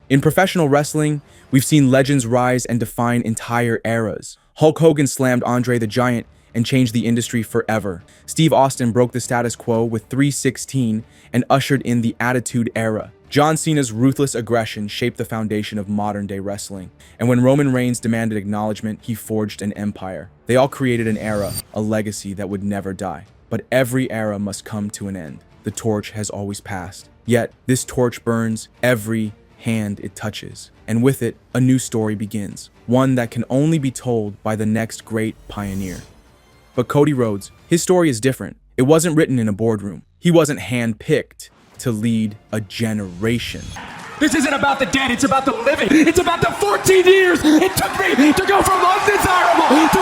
In professional wrestling, we've seen legends rise and define entire eras. Hulk Hogan slammed Andre the Giant and changed the industry forever. Steve Austin broke the status quo with 316 and ushered in the Attitude Era. John Cena's ruthless aggression shaped the foundation of modern-day wrestling. And when Roman Reigns demanded acknowledgement, he forged an empire. They all created an era, a legacy that would never die. But every era must come to an end. The torch has always passed. Yet, this torch burns every hand it touches. And with it, a new story begins. One that can only be told by the next great pioneer. But Cody Rhodes, his story is different. It wasn't written in a boardroom. He wasn't handpicked to lead a generation. This isn't about the dead, it's about the living. It's about the 14 years it took me to go from undesirable to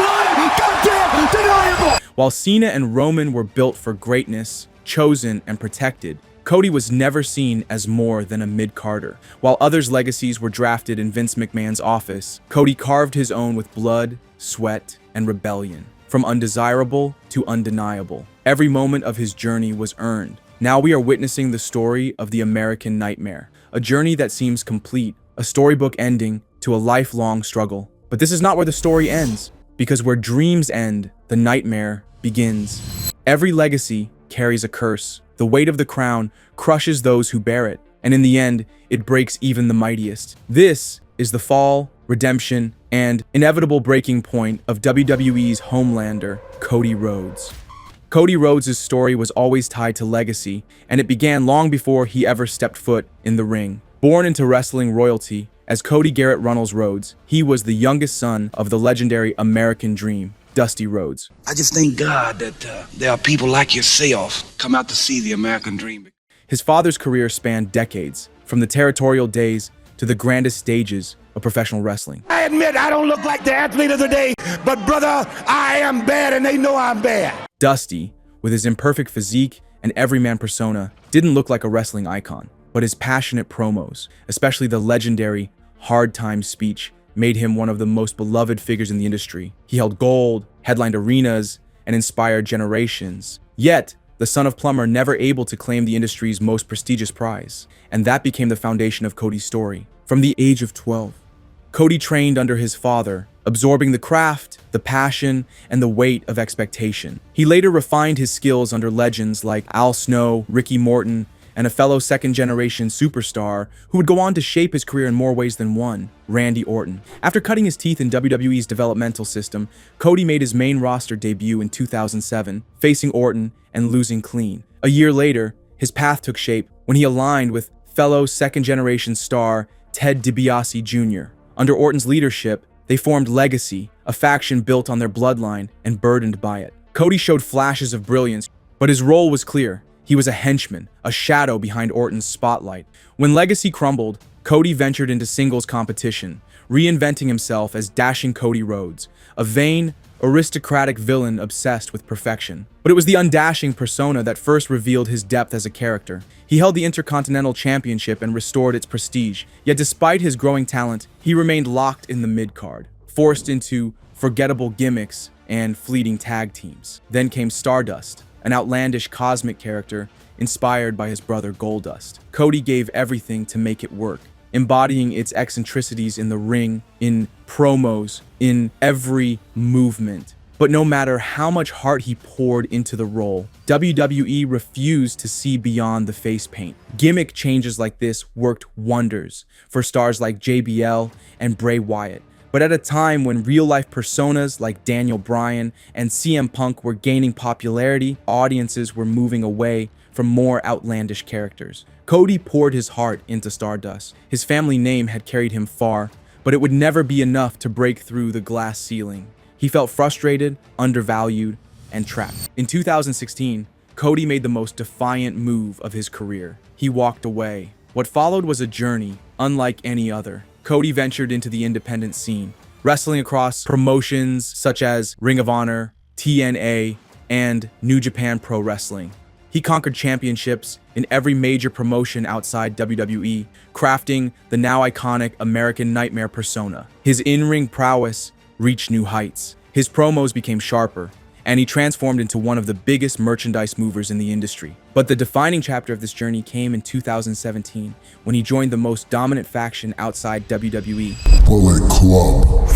undeniable. While Cena and Roman were built for greatness, chosen and protected, Cody was never seen as more than a mid-carder. While others' legacies were drafted in Vince McMahon's office, Cody carved his own with blood, sweat, and rebellion. From undesirable to undeniable, every moment of his journey was earned. Now we are witnessing the story of the American nightmare, a journey that seems complete, a storybook ending to a lifelong struggle. But this is not where the story ends, because where dreams end, the nightmare begins. Every legacy carries a curse. The weight of the crown crushes those who bear it, and in the end, it breaks even the mightiest. This is the fall, redemption, and inevitable breaking point of WWE's homelander, Cody Rhodes. Cody Rhodes' story was always tied to legacy, and it began long before he ever stepped foot in the ring. Born into wrestling royalty as Cody Garrett Runnels Rhodes, he was the youngest son of the legendary American Dream, Dusty Rhodes. I just thank God that there are people like yourself come out to see the American Dream. His father's career spanned decades, from the territorial days to the grandest stages of professional wrestling. I admit I don't look like the athlete of the day, but brother, I am bad and they know I'm bad. Dusty, with his imperfect physique and everyman persona, didn't look like a wrestling icon, but his passionate promos, especially the legendary Hard Time speech, made him one of the most beloved figures in the industry. He held gold, headlined arenas, and inspired generations. Yet, the son of Plumber never able to claim the industry's most prestigious prize, and that became the foundation of Cody's story. From the age of 12, Cody trained under his father, absorbing the craft, the passion, and the weight of expectation. He later refined his skills under legends like Al Snow, Ricky Morton, and a fellow second-generation superstar who would go on to shape his career in more ways than one, Randy Orton. After cutting his teeth in WWE's developmental system, Cody made his main roster debut in 2007, facing Orton and losing clean. A year later, his path took shape when he aligned with fellow second-generation star Ted DiBiase Jr. Under Orton's leadership, they formed Legacy, a faction built on their bloodline and burdened by it. Cody showed flashes of brilliance, but his role was clear. He was a henchman, a shadow behind Orton's spotlight. When Legacy crumbled, Cody ventured into singles competition, reinventing himself as dashing Cody Rhodes, a vain, aristocratic villain obsessed with perfection. But it was the undashing persona that first revealed his depth as a character. He held the Intercontinental Championship and restored its prestige, yet despite his growing talent, he remained locked in the mid-card, forced into forgettable gimmicks and fleeting tag teams. Then came Stardust, an outlandish cosmic character inspired by his brother Goldust. Cody gave everything to make it work, embodying its eccentricities in the ring, in promos, in every movement. But no matter how much heart he poured into the role, WWE refused to see beyond the face paint. Gimmick changes like this worked wonders for stars like JBL and Bray Wyatt. But at a time when real-life personas like Daniel Bryan and CM Punk were gaining popularity, audiences were moving away from more outlandish characters. Cody poured his heart into Stardust. His family name had carried him far, but it would never be enough to break through the glass ceiling. He felt frustrated, undervalued, and trapped. In 2016, Cody made the most defiant move of his career. He walked away. What followed was a journey unlike any other. Cody ventured into the independent scene, wrestling across promotions such as Ring of Honor, TNA, and New Japan Pro Wrestling. He conquered championships in every major promotion outside WWE, crafting the now iconic American Nightmare persona. His in-ring prowess reached new heights. His promos became sharper, and he transformed into one of the biggest merchandise movers in the industry. But the defining chapter of this journey came in 2017, when he joined the most dominant faction outside WWE. Bullet Club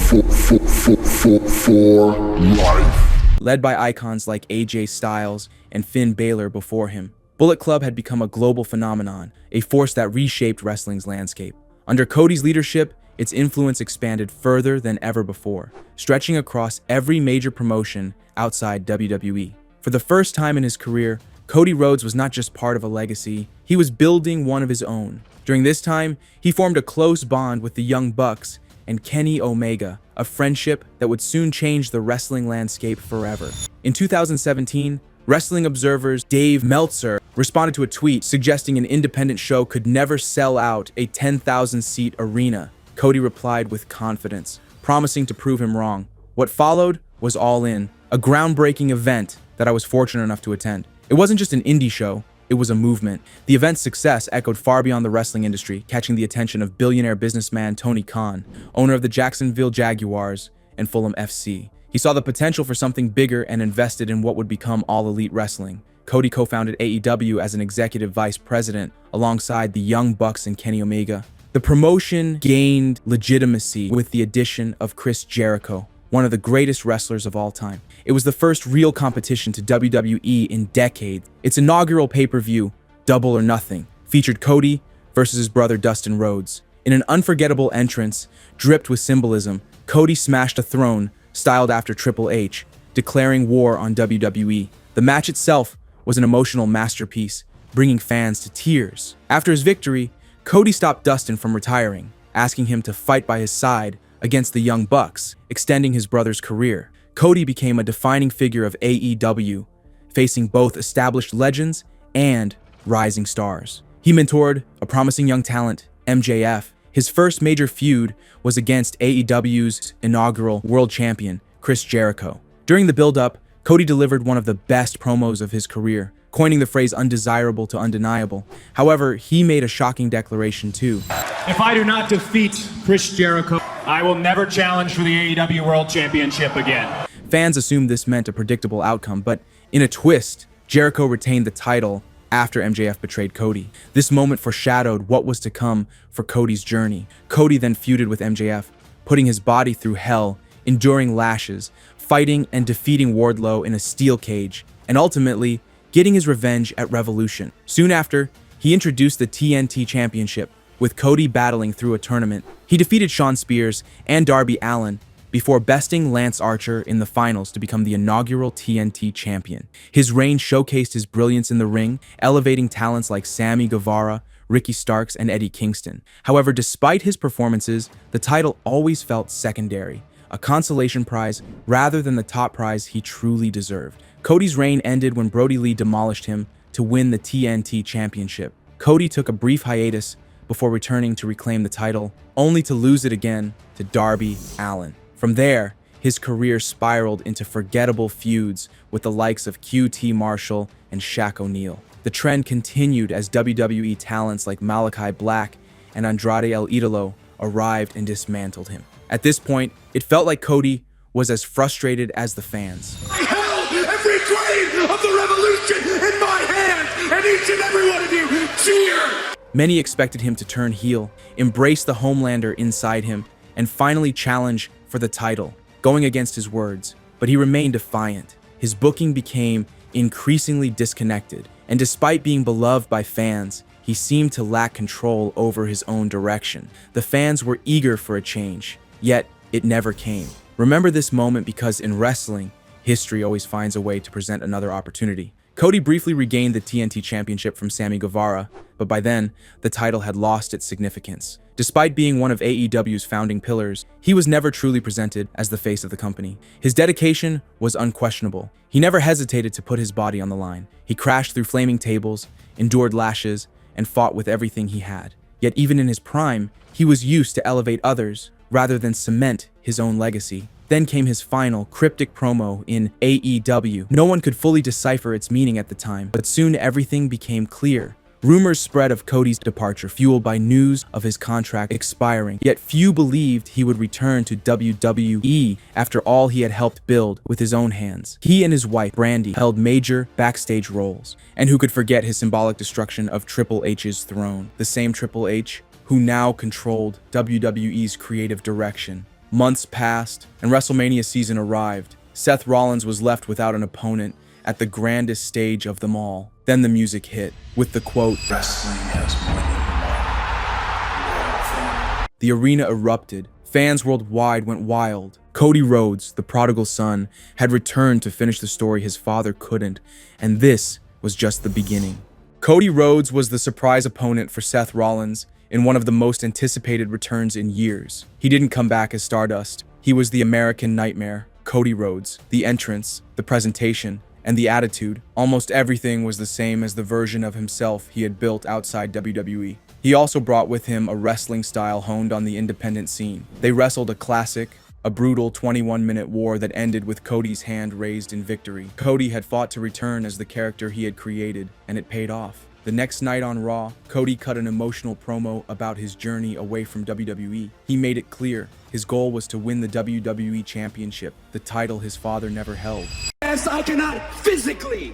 for life. Led by icons like AJ Styles and Finn Balor before him, Bullet Club had become a global phenomenon, a force that reshaped wrestling's landscape. Under Cody's leadership, its influence expanded further than ever before, stretching across every major promotion outside WWE. For the first time in his career, Cody Rhodes was not just part of a legacy, he was building one of his own. During this time, he formed a close bond with the Young Bucks and Kenny Omega, a friendship that would soon change the wrestling landscape forever. In 2017, Wrestling Observer's Dave Meltzer responded to a tweet suggesting an independent show could never sell out a 10,000-seat arena. Cody replied with confidence, promising to prove him wrong. What followed was All In, a groundbreaking event that I was fortunate enough to attend. It wasn't just an indie show, it was a movement. The event's success echoed far beyond the wrestling industry, catching the attention of billionaire businessman Tony Khan, owner of the Jacksonville Jaguars and Fulham FC. He saw the potential for something bigger and invested in what would become All Elite Wrestling. Cody co-founded AEW as an executive vice president alongside the Young Bucks and Kenny Omega. The promotion gained legitimacy with the addition of Chris Jericho, one of the greatest wrestlers of all time. It was the first real competition to WWE in decades. Its inaugural pay-per-view, Double or Nothing, featured Cody versus his brother Dustin Rhodes. In an unforgettable entrance, dripped with symbolism, Cody smashed a throne styled after Triple H, declaring war on WWE. The match itself was an emotional masterpiece, bringing fans to tears. After his victory, Cody stopped Dustin from retiring, asking him to fight by his side against the Young Bucks, extending his brother's career. Cody became a defining figure of AEW, facing both established legends and rising stars. He mentored a promising young talent, MJF. His first major feud was against AEW's inaugural world champion, Chris Jericho. During the build-up, Cody delivered one of the best promos of his career, coining the phrase undesirable to undeniable. However, he made a shocking declaration too. If I do not defeat Chris Jericho, I will never challenge for the AEW World Championship again. Fans assumed this meant a predictable outcome, but in a twist, Jericho retained the title after MJF betrayed Cody. This moment foreshadowed what was to come for Cody's journey. Cody then feuded with MJF, putting his body through hell, enduring lashes, fighting and defeating Wardlow in a steel cage, and ultimately getting his revenge at Revolution. Soon after, he introduced the TNT Championship, with Cody battling through a tournament. He defeated Shawn Spears and Darby Allin before besting Lance Archer in the finals to become the inaugural TNT champion. His reign showcased his brilliance in the ring, elevating talents like Sammy Guevara, Ricky Starks, and Eddie Kingston. However, despite his performances, the title always felt secondary, a consolation prize rather than the top prize he truly deserved. Cody's reign ended when Brody Lee demolished him to win the TNT championship. Cody took a brief hiatus before returning to reclaim the title, only to lose it again to Darby Allin. From there, his career spiraled into forgettable feuds with the likes of QT Marshall and Shaq O'Neal. The trend continued as WWE talents like Malachi Black and Andrade El Idolo arrived and dismantled him. At this point, it felt like Cody was as frustrated as the fans. I held every grain of the revolution in my hand, and each and every one of you cheer! Many expected him to turn heel, embrace the Homelander inside him, and finally challenge for the title, going against his words. But he remained defiant. His booking became increasingly disconnected, and despite being beloved by fans, he seemed to lack control over his own direction. The fans were eager for a change, yet it never came. Remember this moment because in wrestling, history always finds a way to present another opportunity. Cody briefly regained the TNT Championship from Sammy Guevara, but by then, the title had lost its significance. Despite being one of AEW's founding pillars, he was never truly presented as the face of the company. His dedication was unquestionable. He never hesitated to put his body on the line. He crashed through flaming tables, endured lashes, and fought with everything he had. Yet even in his prime, he was used to elevate others rather than cement his own legacy. Then came his final, cryptic promo in AEW. No one could fully decipher its meaning at the time, but soon everything became clear. Rumors spread of Cody's departure, fueled by news of his contract expiring, yet few believed he would return to WWE after all he had helped build with his own hands. He and his wife, Brandy, held major backstage roles, and who could forget his symbolic destruction of Triple H's throne, the same Triple H who now controlled WWE's creative direction. Months passed, and WrestleMania season arrived. Seth Rollins was left without an opponent at the grandest stage of them all. Then the music hit, with the quote, Wrestling has more than one loyal fan. The arena erupted. Fans worldwide went wild. Cody Rhodes, the prodigal son, had returned to finish the story his father couldn't, and this was just the beginning. Cody Rhodes was the surprise opponent for Seth Rollins in one of the most anticipated returns in years. He didn't come back as Stardust. He was the American Nightmare, Cody Rhodes. The entrance, the presentation, and the attitude, almost everything was the same as the version of himself he had built outside WWE. He also brought with him a wrestling style honed on the independent scene. They wrestled a classic, a brutal 21-minute war that ended with Cody's hand raised in victory. Cody had fought to return as the character he had created, and it paid off. The next night on Raw, Cody cut an emotional promo about his journey away from WWE. He made it clear his goal was to win the WWE Championship, the title his father never held. Yes, I cannot physically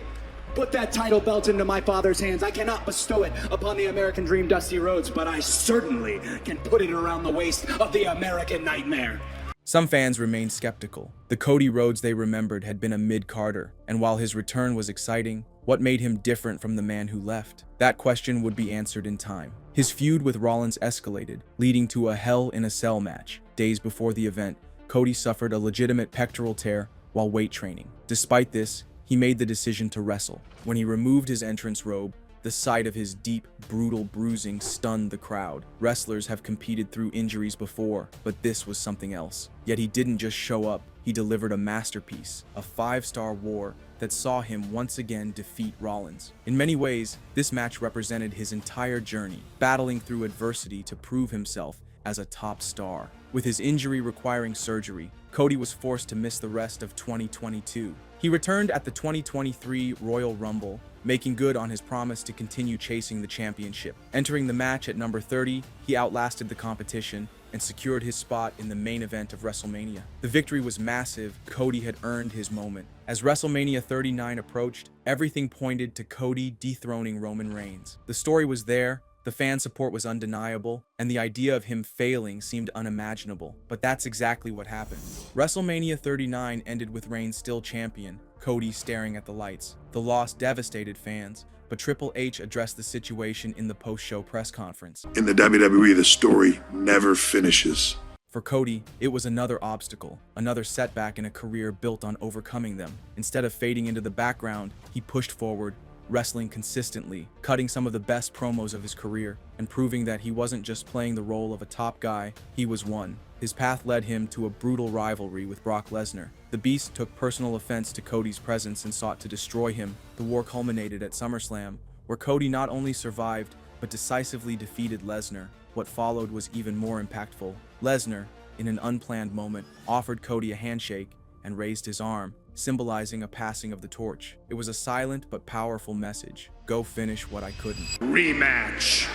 put that title belt into my father's hands. I cannot bestow it upon the American Dream, Dusty Rhodes, but I certainly can put it around the waist of the American Nightmare. Some fans remained skeptical. The Cody Rhodes they remembered had been a mid-carder, and while his return was exciting, what made him different from the man who left? That question would be answered in time. His feud with Rollins escalated, leading to a Hell in a Cell match. Days before the event, Cody suffered a legitimate pectoral tear while weight training. Despite this, he made the decision to wrestle. When he removed his entrance robe, the sight of his deep, brutal bruising stunned the crowd. Wrestlers have competed through injuries before, but this was something else. Yet he didn't just show up, he delivered a masterpiece, a 5-star war that saw him once again defeat Rollins. In many ways, this match represented his entire journey, battling through adversity to prove himself as a top star. With his injury requiring surgery, Cody was forced to miss the rest of 2022. He returned at the 2023 Royal Rumble, making good on his promise to continue chasing the championship. Entering the match at number 30, he outlasted the competition and secured his spot in the main event of WrestleMania. The victory was massive. Cody had earned his moment. As WrestleMania 39 approached, everything pointed to Cody dethroning Roman Reigns. The story was there, the fan support was undeniable, and the idea of him failing seemed unimaginable. But that's exactly what happened. WrestleMania 39 ended with Reigns still champion, Cody staring at the lights. The loss devastated fans, but Triple H addressed the situation in the post-show press conference. In the WWE, the story never finishes. For Cody, it was another obstacle, another setback in a career built on overcoming them. Instead of fading into the background, he pushed forward, wrestling consistently, cutting some of the best promos of his career, and proving that he wasn't just playing the role of a top guy, he was one. His path led him to a brutal rivalry with Brock Lesnar. The Beast took personal offense to Cody's presence and sought to destroy him. The war culminated at SummerSlam, where Cody not only survived, but decisively defeated Lesnar. What followed was even more impactful. Lesnar, in an unplanned moment, offered Cody a handshake and raised his arm, symbolizing a passing of the torch. It was a silent but powerful message. Go finish what I couldn't. Rematch.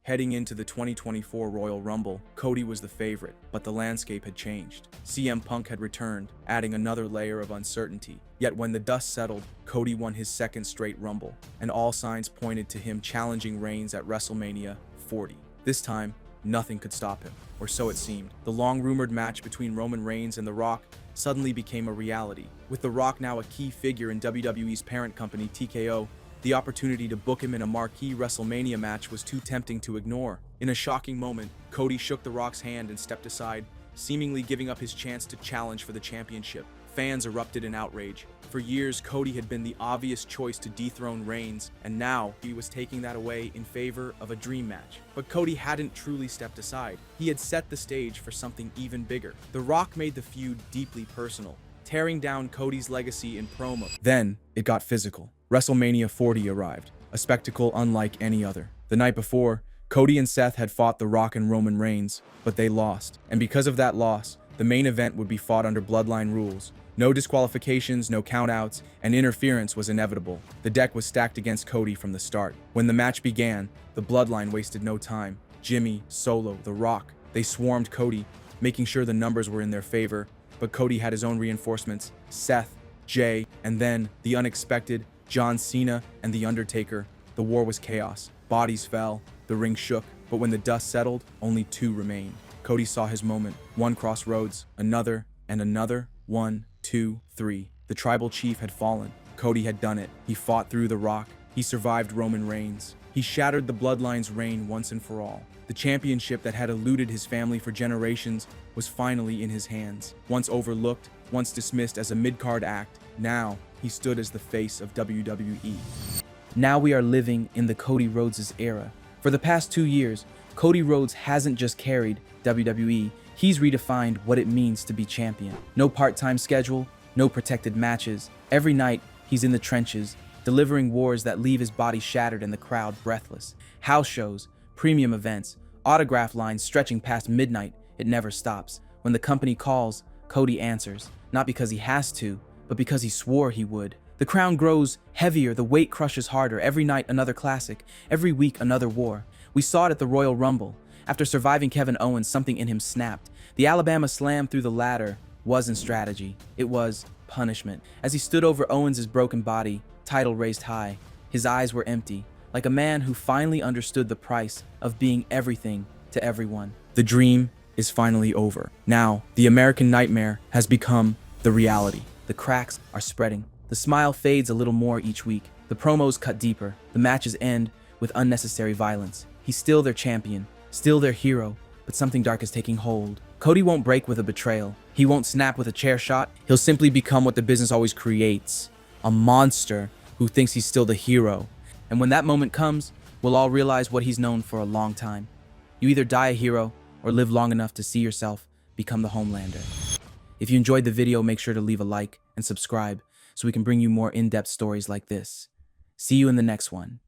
Heading into the 2024 Royal Rumble, Cody was the favorite, but the landscape had changed. CM Punk had returned, adding another layer of uncertainty. Yet when the dust settled, Cody won his second straight Rumble, and all signs pointed to him challenging Reigns at WrestleMania 40. This time, nothing could stop him, or so it seemed. The long-rumored match between Roman Reigns and The Rock suddenly became a reality. With The Rock now a key figure in WWE's parent company, TKO, the opportunity to book him in a marquee WrestleMania match was too tempting to ignore. In a shocking moment, Cody shook The Rock's hand and stepped aside, seemingly giving up his chance to challenge for the championship. Fans erupted in outrage. For years, Cody had been the obvious choice to dethrone Reigns, and now he was taking that away in favor of a dream match. But Cody hadn't truly stepped aside. He had set the stage for something even bigger. The Rock made the feud deeply personal, tearing down Cody's legacy in promo. Then, it got physical. WrestleMania 40 arrived, a spectacle unlike any other. The night before, Cody and Seth had fought The Rock and Roman Reigns, but they lost. And because of that loss, The main event would be fought under bloodline rules. No disqualifications, no countouts, and interference was inevitable. The deck was stacked against Cody from the start. When the match began, the bloodline wasted no time. Jimmy, Solo, The Rock, they swarmed Cody, making sure the numbers were in their favor. But Cody had his own reinforcements: Seth, Jay, and then the unexpected John Cena and The Undertaker. The war was chaos. Bodies fell, the ring shook, but when the dust settled, only two remained. Cody saw his moment. One crossroads, another, and another. 1, 2, 3. The tribal chief had fallen. Cody had done it. He fought through The Rock. He survived Roman Reigns. He shattered the bloodline's reign once and for all. The championship that had eluded his family for generations was finally in his hands. Once overlooked, once dismissed as a mid-card act, now he stood as the face of WWE. Now we are living in the Cody Rhodes' era. For the past 2 years, Cody Rhodes hasn't just carried WWE, he's redefined what it means to be champion. No part-time schedule, no protected matches. Every night, he's in the trenches, delivering wars that leave his body shattered and the crowd breathless. House shows, premium events, autograph lines stretching past midnight. It never stops. When the company calls, Cody answers, not because he has to, but because he swore he would. The crown grows heavier, the weight crushes harder. Every night, another classic. Every week, another war. We saw it at the Royal Rumble. After surviving Kevin Owens, something in him snapped. The Alabama slam through the ladder wasn't strategy. It was punishment. As he stood over Owens' broken body, title raised high, his eyes were empty, like a man who finally understood the price of being everything to everyone. The dream is finally over. Now, the American nightmare has become the reality. The cracks are spreading. The smile fades a little more each week. The promos cut deeper. The matches end with unnecessary violence. He's still their champion, still their hero, but something dark is taking hold. Cody won't break with a betrayal. He won't snap with a chair shot. He'll simply become what the business always creates: a monster who thinks he's still the hero. And when that moment comes, we'll all realize what he's known for a long time. You either die a hero or live long enough to see yourself become the Homelander. If you enjoyed the video, make sure to leave a like and subscribe so we can bring you more in-depth stories like this. See you in the next one.